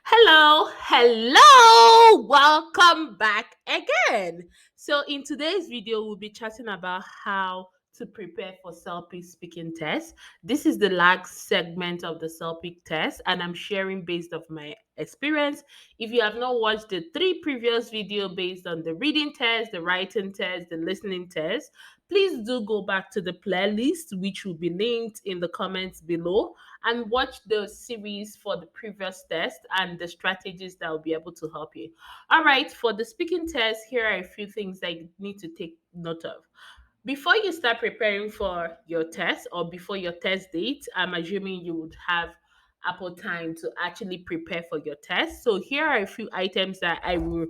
Hello, welcome back again. So, in today's video, we'll be chatting about how to prepare for Celpip speaking test. This is the last segment of the Celpip test, and I'm sharing based of my experience. If you have not watched the three previous video based on the reading test, the writing test, the listening test, please do go back to the playlist, which will be linked in the comments below, and watch the series for the previous test and the strategies that will be able to help you. All right, for the speaking test, here are a few things that you need to take note of. Before you start preparing for your test or before your test date, I'm assuming you would have ample time to actually prepare for your test. So here are a few items that I will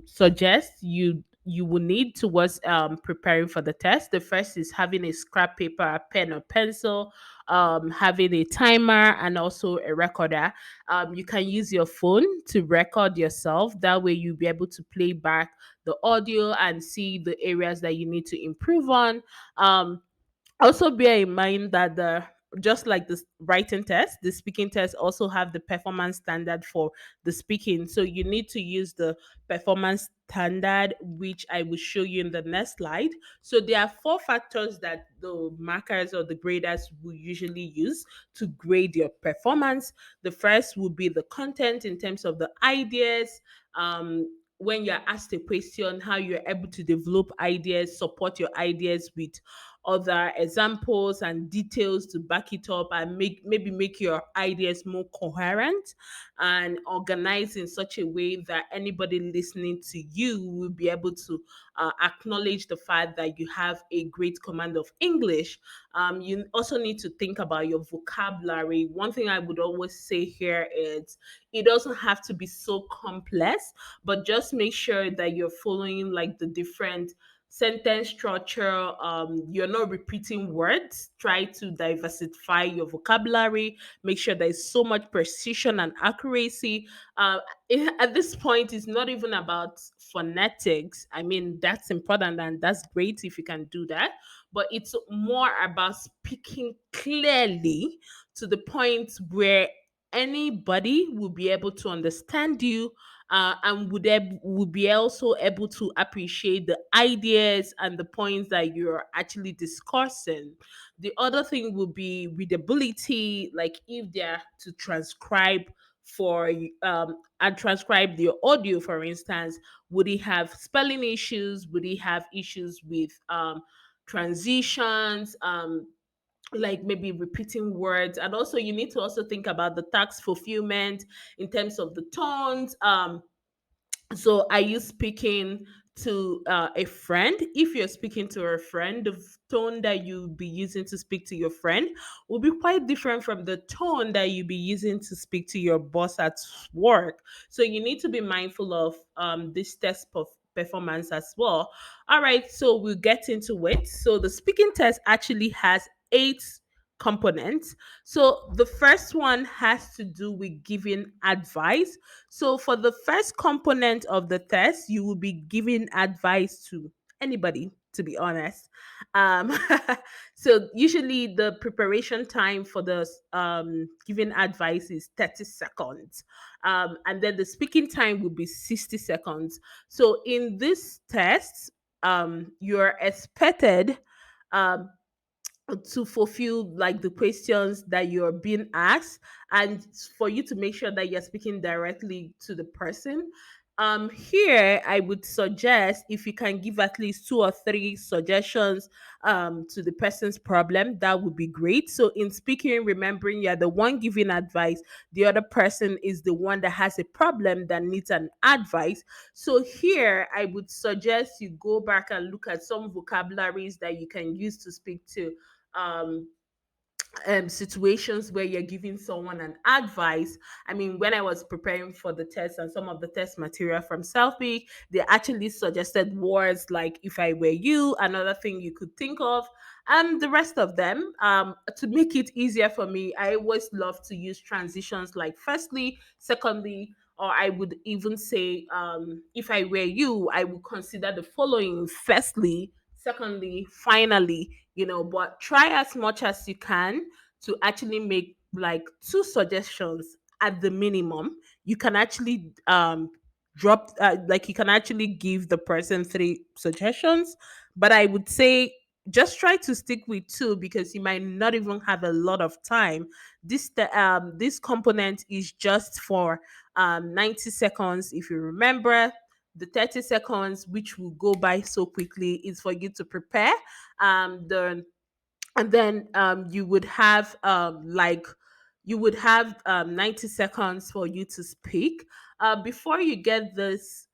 suggest you will need towards preparing for the test. The first is having a scrap paper, a pen or pencil, having a timer, and also a recorder. You can use your phone to record yourself. That way, you'll be able to play back the audio and see the areas that you need to improve on. Also bear in mind that the just like the writing test, the speaking test also have the performance standard for the speaking. So you need to use the performance standard, which I will show you in the next slide. So there are four factors that the markers or the graders will usually use to grade your performance. The first will be the content in terms of the ideas. When you're asked a question, how you're able to develop ideas, support your ideas with other examples and details to back it up and make your ideas more coherent and organized in such a way that anybody listening to you will be able to acknowledge the fact that you have a great command of English. You also need to think about your vocabulary. One thing I would always say here is it doesn't have to be so complex, but just make sure that you're following like the different sentence structure. You're not repeating words. Try to diversify your vocabulary. Make sure there's so much precision and accuracy. At this point, it's not even about phonetics. I mean, that's important and that's great if you can do that, but it's more about speaking clearly to the point where anybody will be able to understand you, and would be also able to appreciate the ideas and the points that you're actually discussing. The other thing would be readability, like if they're to transcribe for and transcribe the audio, for instance, would he have spelling issues? Would he have issues with transitions? Like maybe repeating words, and also you need to also think about the task fulfillment in terms of the tones. So are you speaking to a friend? If you're speaking to a friend, the tone that you'll be using to speak to your friend will be quite different from the tone that you'll be using to speak to your boss at work. So you need to be mindful of this test performance as well. All right, so we'll get into it. So the speaking test actually has eight components. So the first one has to do with giving advice. So for the first component of the test, you will be giving advice to anybody, to be honest. Um, so usually the preparation time for the giving advice is 30 seconds. And then the speaking time will be 60 seconds. So in this test, you're expected um, to fulfill like the questions that you're being asked, and for you to make sure that you're speaking directly to the person. Here I would suggest if you can give at least two or three suggestions to the person's problem, that would be great. So in speaking, remembering you're the one giving advice, the other person is the one that has a problem that needs an advice. So here I would suggest you go back and look at some vocabularies that you can use to speak to um situations where you're giving someone an advice. I mean, when I was preparing for the test and some of the test material from Celpip, they actually suggested words like "if I were you," another thing you could think of, and the rest of them. To make it easier for me, I always love to use transitions like firstly, secondly, or I would even say, if I were you, I would consider the following: firstly, secondly, finally. But try as much as you can to actually make like two suggestions at the minimum. You can actually drop like you can actually give the person three suggestions, but I would say just try to stick with two because you might not even have a lot of time. This component is just for 90 seconds. If you remember, the 30 seconds, which will go by so quickly, is for you to prepare the and then you would have 90 seconds for you to speak. Before you get this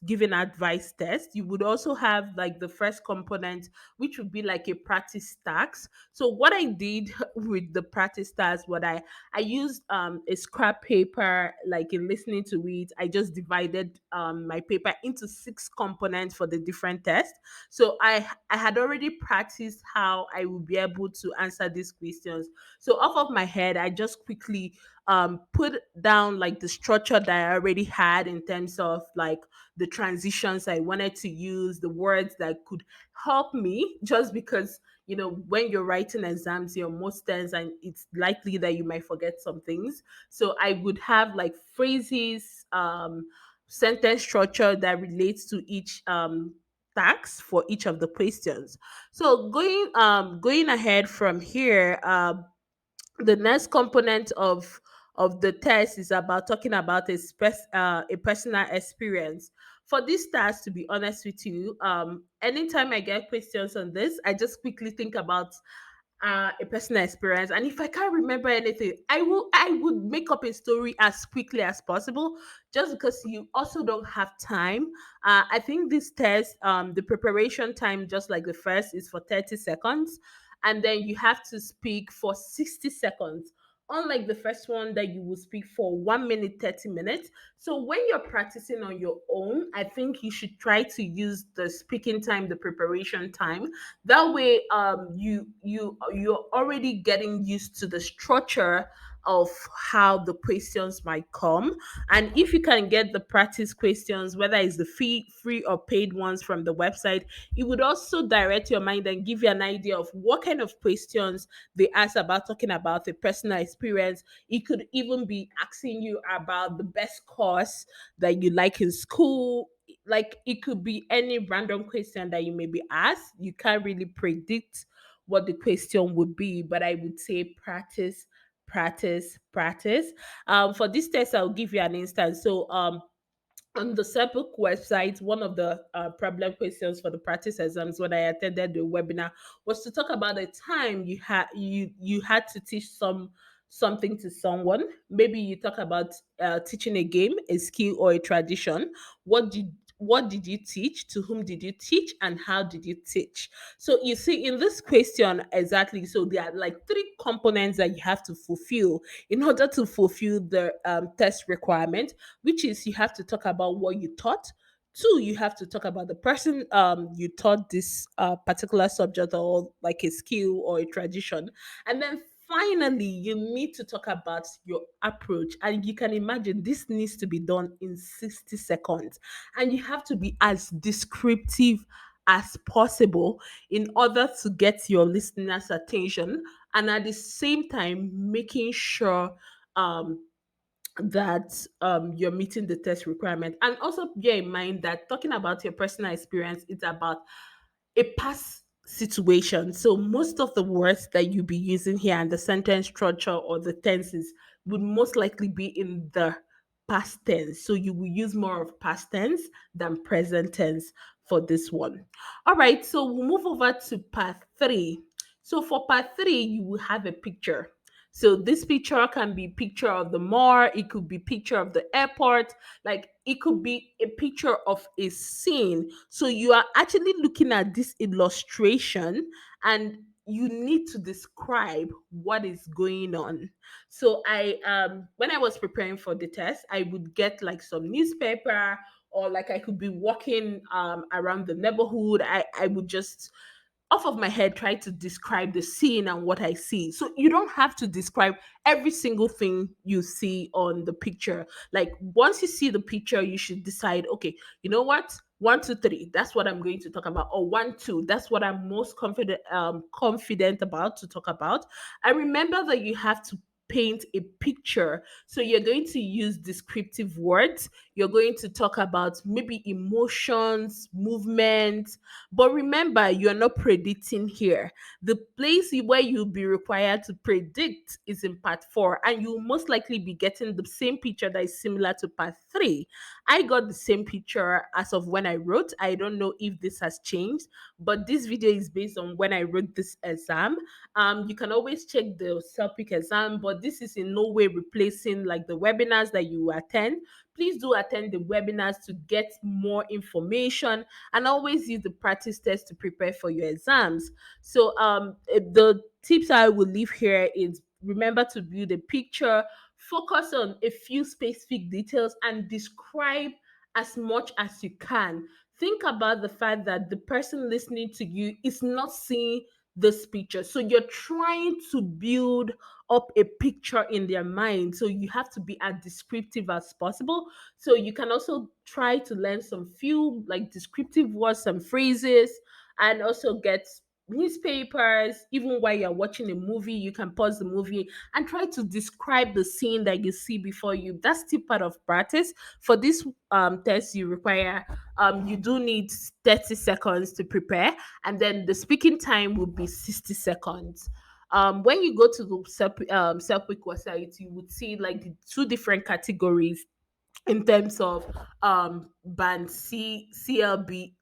giving advice test, you would also have like the first component, which would be like a practice task. So what I did with the practice task, what I used a scrap paper. Like in listening to it, I just divided my paper into six components for the different tests. So I had already practiced how I would be able to answer these questions. So off of my head, I just quickly put down like the structure that I already had in terms of like the transitions I wanted to use, the words that could help me, just because when you're writing exams, you're most tense and it's likely that you might forget some things. So I would have like phrases, sentence structure that relates to each tags for each of the questions. So going ahead from here, the next component of the test is about talking about a personal experience. For this task, to be honest with you, anytime I get questions on this, I just quickly think about a personal experience, and if I can't remember anything, I would make up a story as quickly as possible, just because you also don't have time. I think this test, the preparation time, just like the first, is for 30 seconds, and then you have to speak for 60 seconds, unlike the first one that you will speak for 1 minute 30 minutes. So when you're practicing on your own, I think you should try to use the speaking time, the preparation time. That way you're already getting used to the structure of how the questions might come. And if you can get the practice questions, whether it's the free or paid ones from the website, it would also direct your mind and give you an idea of what kind of questions they ask about, talking about a personal experience. It could even be asking you about the best course that you like in school. Like it could be any random question that you may be asked. You can't really predict what the question would be, but I would say practice, practice, practice. For this test, I'll give you an instance. So on the Celpip website, one of the problem questions for the practice exams when I attended the webinar was to talk about a time you had to teach something to someone. Maybe you talk about teaching a game, a skill, or a tradition. What did you teach? To whom did you teach? And how did you teach? So you see, in this question exactly, so there are like three components that you have to fulfill in order to fulfill the test requirement, which is you have to talk about what you taught. Two, you have to talk about the person you taught this particular subject, or like a skill or a tradition. And then finally, you need to talk about your approach. And you can imagine this needs to be done in 60 seconds. And you have to be as descriptive as possible in order to get your listeners' attention, and at the same time making sure um, that you're meeting the test requirement. And also bear in mind that talking about your personal experience is about a past situation. So most of the words that you be using here and the sentence structure or the tenses would most likely be in the past tense. So you will use more of past tense than present tense for this one. All right, so we'll move over to part three. So for part three, you will have a picture. So this picture can be picture of the mall, it could be picture of the airport, like it could be a picture of a scene. So you are actually looking at this illustration and you need to describe what is going on. So I when I was preparing for the test, I would get like some newspaper, or like I could be walking around the neighborhood. I would just off of my head try to describe the scene and what I see. So you don't have to describe every single thing you see on the picture. Like once you see the picture, you should decide, okay, you know what? One, two, three. That's what I'm going to talk about. Or one, two. That's what I'm most confident about to talk about. I remember that you have to paint a picture. So you're going to use descriptive words. You're going to talk about maybe emotions, movement. But remember, you're not predicting here. The place where you'll be required to predict is in part four, and you'll most likely be getting the same picture that is similar to part three. I got the same picture as of when I wrote. I don't know if this has changed, but this video is based on when I wrote this exam. You can always check the Celpip exam, but this is in no way replacing like the webinars that you attend. Please do attend the webinars to get more information, and always use the practice test to prepare for your exams. So the tips I will leave here is remember to build a picture, focus on a few specific details, and describe as much as you can. Think about the fact that the person listening to you is not seeing this picture. So you're trying to build up a picture in their mind. So you have to be as descriptive as possible. So you can also try to learn some few like descriptive words, some phrases, and also get newspapers. Even while you're watching a movie, you can pause the movie and try to describe the scene that you see before you. That's still part of practice. For this test, you do need 30 seconds to prepare, and then the speaking time will be 60 seconds. When you go to the Celpip website, you would see like the two different categories in terms of band CLB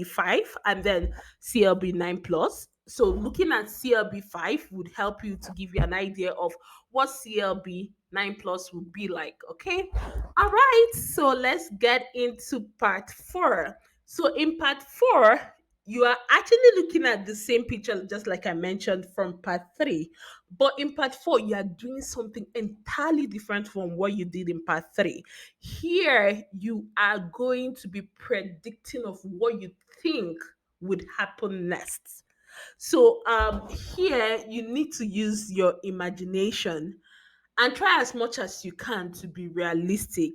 5 and then CLB 9 plus. So looking at CLB 5 would help you to give you an idea of what CLB 9 plus would be like. Okay. All right. So let's get into part 4. So in part 4, you are actually looking at the same picture, just like I mentioned from part 3. But in part 4, you are doing something entirely different from what you did in part 3. Here, you are going to be predicting of what you think would happen next. So here you need to use your imagination and try as much as you can to be realistic.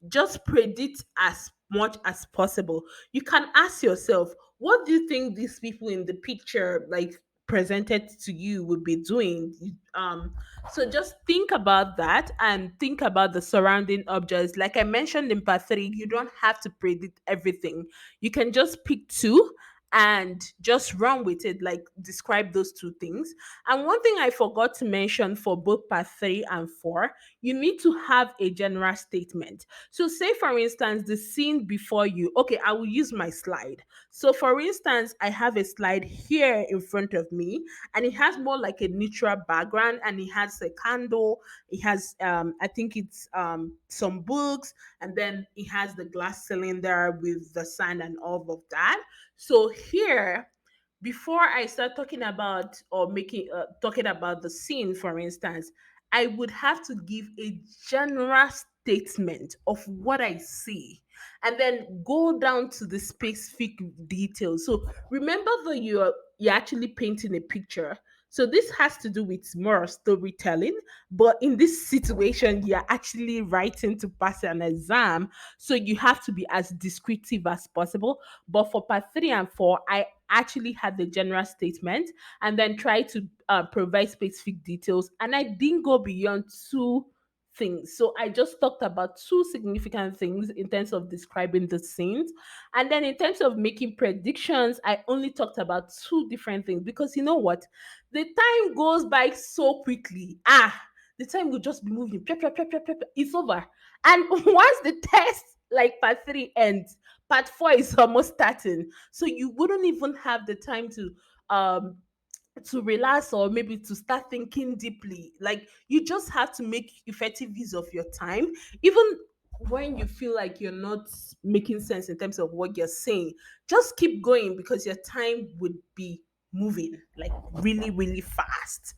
Just predict as much as possible. You can ask yourself, what do you think these people in the picture like presented to you would be doing? So just think about that and think about the surrounding objects. Like I mentioned in part 3, you don't have to predict everything. You can just pick two and just run with it, like describe those two things. And one thing I forgot to mention for both part 3 and 4, you need to have a general statement. So, say for instance, the scene before you, okay, I will use my slide. So, for instance, I have a slide here in front of me, and it has more like a neutral background, and it has a candle, it has, I think it's some books, and then it has the glass cylinder with the sun and all of that. So, here, before I start talking about or making talking about the scene, for instance, I would have to give a general statement of what I see and then go down to the specific details. So remember that you're actually painting a picture. So this has to do with more storytelling, but in this situation, you're actually writing to pass an exam. So you have to be as descriptive as possible. But for part 3 and 4, I actually had the general statement and then try to provide specific details. And I didn't go beyond two things. So I just talked about two significant things in terms of describing the scenes. And then in terms of making predictions, I only talked about two different things because you know what? The time goes by so quickly. The time will just be moving. Pia, pia, pia, pia, pia, pia. It's over. And once the test, like part 3 ends, part 4 is almost starting. So you wouldn't even have the time um to relax or maybe to start thinking deeply. Like you just have to make effective use of your time, even when you feel like you're not making sense in terms of what you're saying. Just keep going because your time would be moving like really, really fast.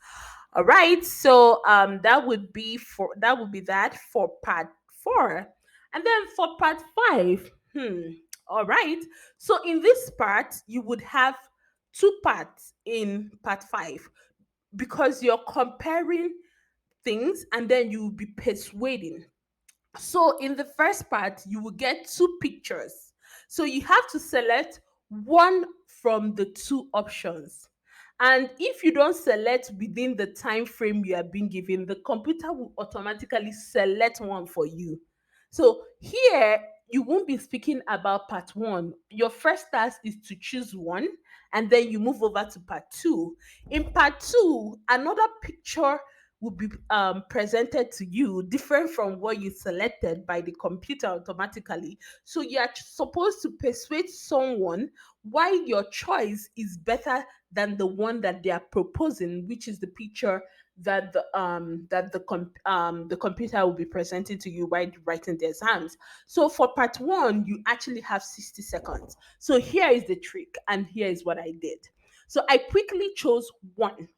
All right. So that would be that for part 4. And then for part 5, all right. So in this part, you would have two parts in part 5 because you're comparing things and then you will be persuading. So in the first part, you will get two pictures. So you have to select one from the two options. And if you don't select within the time frame you are being given, the computer will automatically select one for you. So here you won't be speaking about part one. Your first task is to choose one, and then you move over to part two. In part two, another picture will be presented to you different from what you selected by the computer automatically. So you are supposed to persuade someone why your choice is better than the one that they are proposing, which is the picture that the computer will be presenting to you while writing the exams. So for part one, you actually have 60 seconds. So here is the trick, and here is what I did. So I quickly chose one.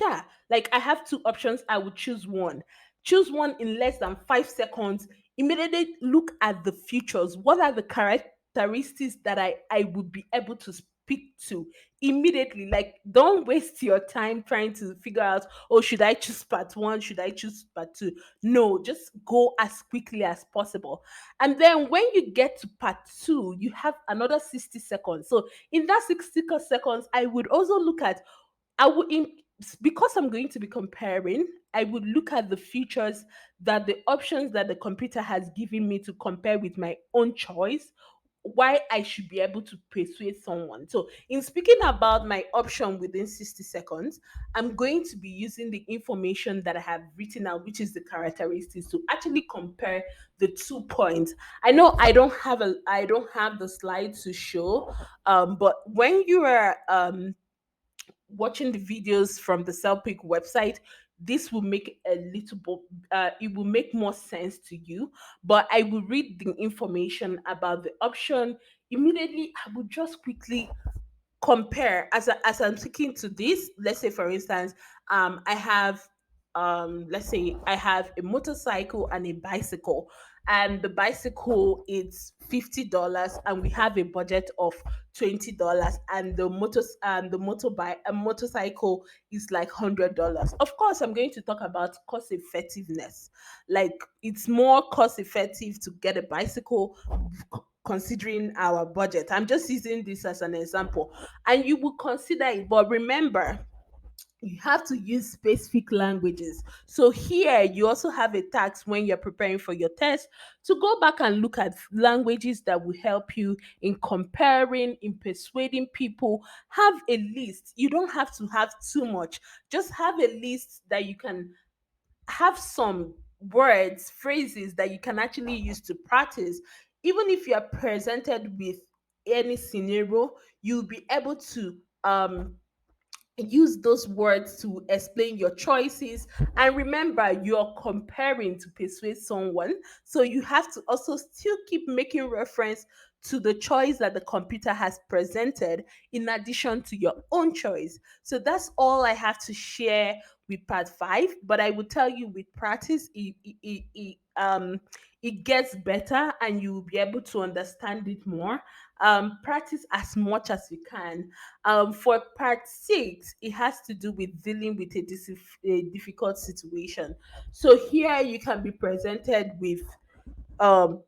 Yeah, like I have two options. I would choose one. Choose one in less than 5 seconds. Immediately look at the features. What are the characteristics that I would be able to speak to immediately? Like, don't waste your time trying to figure out, oh, should I choose part one? Should I choose part two? No, just go as quickly as possible. And then when you get to part two, you have another 60 seconds. So in that 60 seconds, I would also look at I would in because I'm going to be comparing, I would look at the features that the options that the computer has given me to compare with my own choice, why I should be able to persuade someone. So, in speaking about my option within 60 seconds, I'm going to be using the information that I have written out, which is the characteristics, to actually compare the 2 points. I know I don't have the slides to show, but when you are watching the videos from the Celpip website, this will make a little bit, it will make more sense to you. But I will read the information about the option. Immediately, I will just quickly compare as I'm speaking to this. Let's say, for instance, I have let's say I have a motorcycle and a bicycle, and the bicycle is $50, and we have a budget of $20, and the motorbike a motorcycle is like $100. Of course, I'm going to talk about cost effectiveness. Like, it's more cost effective to get a bicycle considering our budget. I'm just using this as an example, and you will consider it. But remember, you have to use specific languages. So here you also have a task when you're preparing for your test to go back and look at languages that will help you in comparing, in persuading people. Have a list. You don't have to have too much. Just have a list that you can have some words, phrases that you can actually use to practice. Even if you are presented with any scenario, you'll be able to use those words to explain your choices. And remember, you're comparing to persuade someone, so you have to also still keep making reference to the choice that the computer has presented in addition to your own choice. So that's all I have to share with part 5. But I will tell you, with practice, it gets better, and you will be able to understand it more. Practice as much as you can. For part 6, it has to do with dealing with a difficult situation. So here you can be presented with um,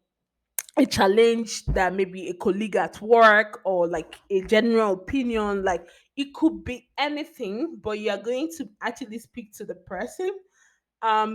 a challenge that maybe a colleague at work, or like a general opinion. Like, it could be anything, but you are going to actually speak to the person.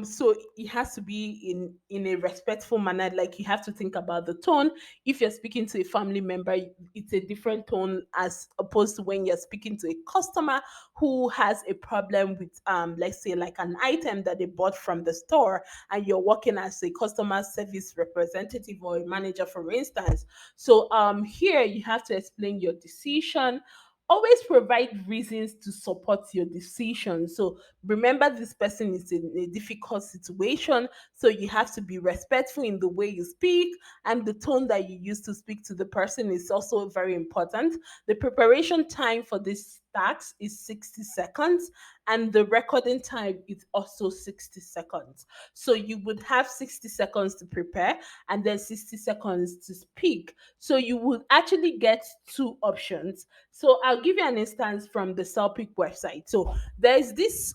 So it has to be in a respectful manner. Like, you have to think about the tone. If you're speaking to a family member, it's a different tone as opposed to when you're speaking to a customer who has a problem with let's say, like an item that they bought from the store, and you're working as a customer service representative or a manager, for instance. So here you have to explain your decision. Always provide reasons to support your decision. So remember, this person is in a difficult situation, so you have to be respectful in the way you speak, and the tone that you use to speak to the person is also very important. The preparation time for this task is 60 seconds, and the recording time is also 60 seconds. So you would have 60 seconds to prepare, and then 60 seconds to speak. So you would actually get two options. So I'll give you an instance from the Celpip website. So there's this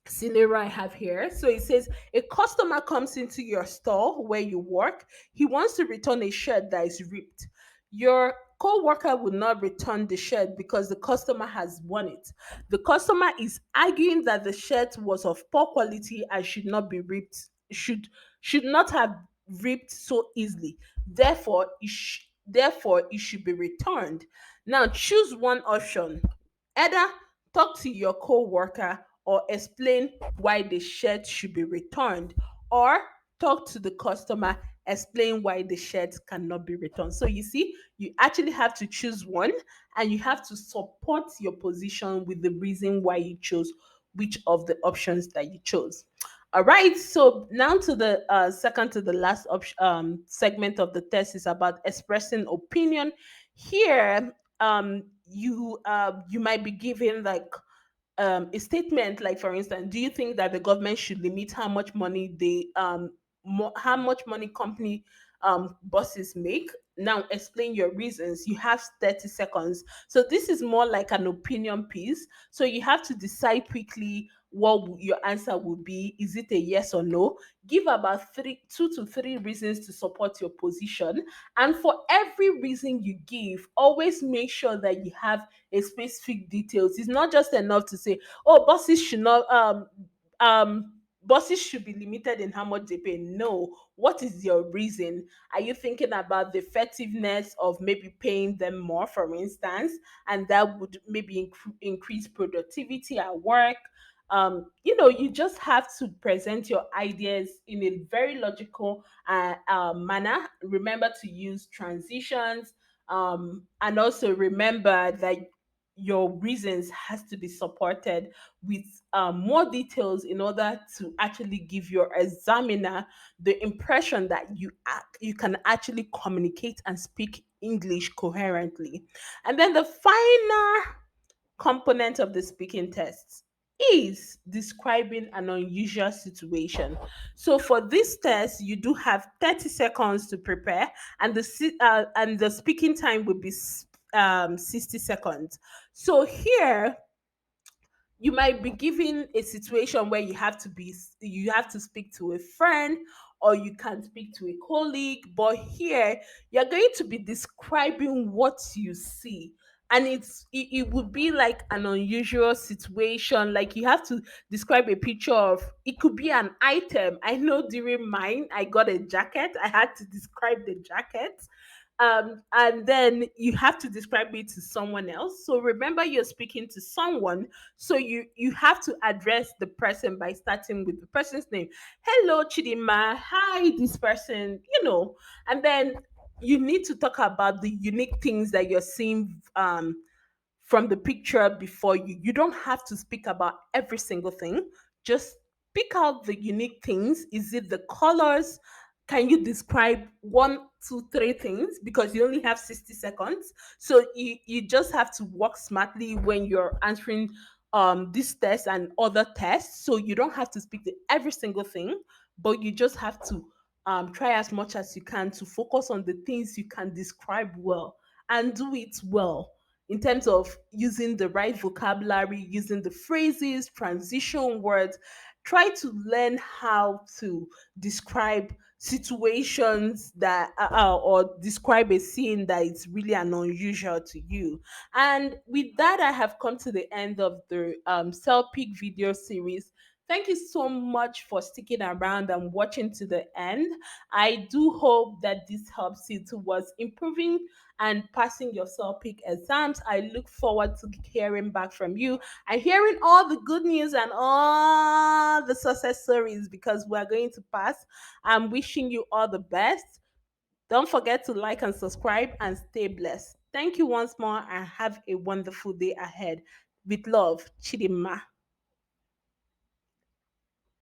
scenario I have here. So it says a customer comes into your store where you work. He wants to return a shirt that is ripped. Your co-worker will not return the shirt because the customer has won it. The customer is arguing that the shirt was of poor quality and should not have ripped so easily. Therefore it should be returned. Now choose one option. Either talk to your co-worker or explain why the shirt should be returned, or talk to the customer, explain why the shirt cannot be returned. So you see, you actually have to choose one, and you have to support your position with the reason why you chose which of the options that you chose. All right, so now to the second to the last segment of the test is about expressing opinion. Here, you might be given like a statement, like for instance, do you think that the government should limit how much money how much money company bosses make? Now explain your reasons. You have 30 seconds. So this is more like an opinion piece, so you have to decide quickly what your answer will be. Is it a yes or no? Give about 2 to 3 reasons to support your position, and for every reason you give, always make sure that you have a specific details. It's not just enough to say, oh, bosses should be limited in how much they pay. No. What is your reason? Are you thinking about the effectiveness of maybe paying them more, for instance, and that would maybe increase productivity at work? You just have to present your ideas in a very logical manner. Remember to use transitions, and also remember that your reasons has to be supported with more details in order to actually give your examiner the impression that you can actually communicate and speak English coherently. And then the final component of the speaking test is describing an unusual situation. So for this test, you do have 30 seconds to prepare, and the speaking time will be 60 seconds. So here you might be given a situation where you have to speak to a friend, or you can speak to a colleague, but here you're going to be describing what you see, and it would be like an unusual situation. Like you have to describe a picture of, it could be an item. I know during mine I got a jacket, I had to describe the jacket, and then you have to describe it to someone else. So remember, you're speaking to someone, so you have to address the person by starting with the person's name. Hello, Chidima. Hi, this person. And then you need to talk about the unique things that you're seeing from the picture before you. You don't have to speak about every single thing. Just pick out the unique things. Is it the colors? Can you describe 1, 2, 3 things? Because you only have 60 seconds. So you just have to work smartly when you're answering this test and other tests. So you don't have to speak to every single thing, but you just have to try as much as you can to focus on the things you can describe well, and do it well in terms of using the right vocabulary, using the phrases, transition words. Try to learn how to describe situations that or describe a scene that is really an unusual to you. And with that, I have come to the end of the Celpip video series. Thank you so much for sticking around and watching to the end. I do hope that this helps you towards improving and passing your Celpip exams. I look forward to hearing back from you and hearing all the good news and all the success stories, because we're going to pass. I'm wishing you all the best. Don't forget to like and subscribe, and stay blessed. Thank you once more, and have a wonderful day ahead. With love, Chidima.